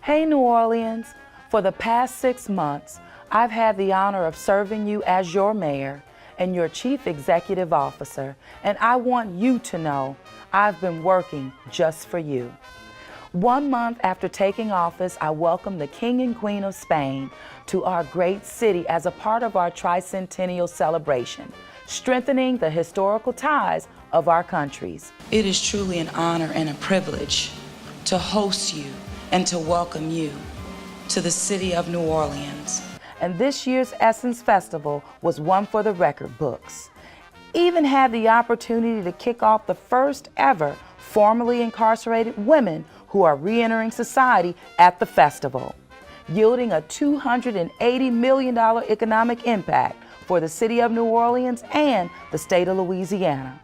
Hey New Orleans, for the past 6 months, I've had the honor of serving you as your mayor and your chief executive officer, and I want you to know I've been working just for you. 1 month after taking office, I welcomed the King and Queen of Spain to our great city as a part of our tricentennial celebration, strengthening the historical ties of our countries. It is truly an honor and a privilege to host you and to welcome you to the city of New Orleans. And this year's Essence Festival was one for the record books. Even had the opportunity to kick off the first ever formerly incarcerated women who are re-entering society at the festival, yielding a $280 million economic impact for the city of New Orleans and the state of Louisiana.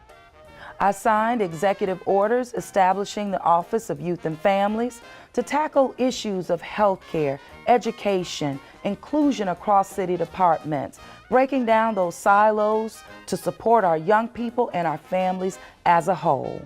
I signed executive orders establishing the Office of Youth and Families to tackle issues of health care, education, inclusion across city departments, breaking down those silos to support our young people and our families as a whole.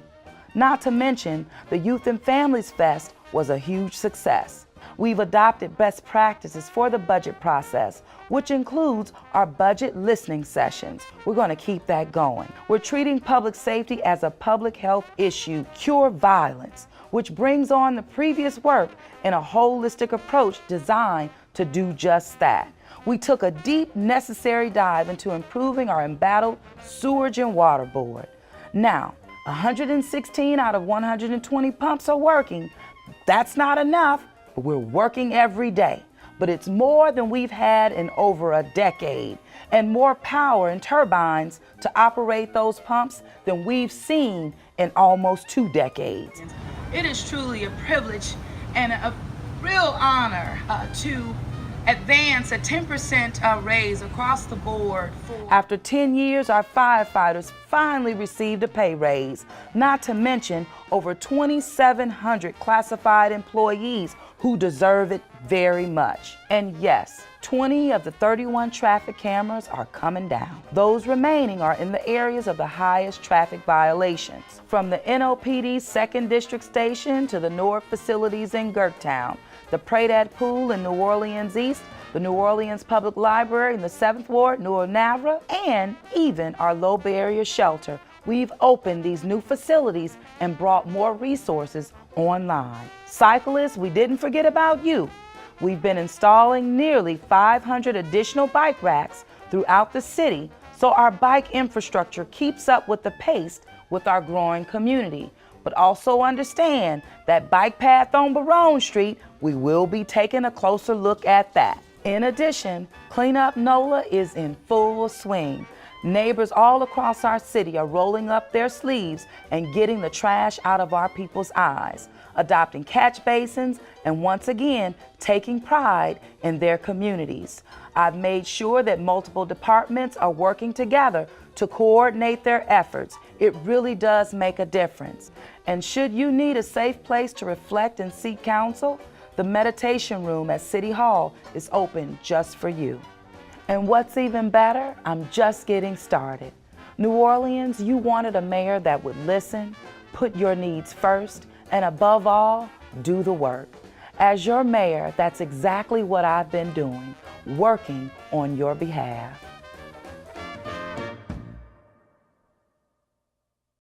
Not to mention, the Youth and Families Fest was a huge success. We've adopted best practices for the budget process, which includes our budget listening sessions. We're going to keep that going. We're treating public safety as a public health issue, cure violence, which brings on the previous work in a holistic approach designed to do just that. We took a deep, necessary dive into improving our embattled sewage and water board. Now, 116 out of 120 pumps are working. That's not enough, but we're working every day. But it's more than we've had in over a decade, and more power and turbines to operate those pumps than we've seen in almost 2 decades. It is truly a privilege and a real honor to advance a 10% raise across the board. After 10 years, our firefighters finally received a pay raise, not to mention over 2,700 classified employees who deserve it very much. And yes, 20 of the 31 traffic cameras are coming down. Those remaining are in the areas of the highest traffic violations, from the NOPD's 2nd District Station to the North facilities in Gerttown, the Pradat Pool in New Orleans East, the New Orleans Public Library in the 7th Ward, New Navra, and even our low barrier shelter. We've opened these new facilities and brought more resources online. Cyclists, we didn't forget about you. We've been installing nearly 500 additional bike racks throughout the city so our bike infrastructure keeps up with the pace with our growing community. But also understand that bike path on Barone Street, we will be taking a closer look at that. In addition, Cleanup NOLA is in full swing. Neighbors all across our city are rolling up their sleeves and getting the trash out of our people's eyes, adopting catch basins, and once again, taking pride in their communities. I've made sure that multiple departments are working together to coordinate their efforts. It really does make a difference. And should you need a safe place to reflect and seek counsel, the meditation room at City Hall is open just for you. And what's even better, I'm just getting started. New Orleans, you wanted a mayor that would listen, put your needs first, and above all, do the work. As your mayor, that's exactly what I've been doing, working on your behalf.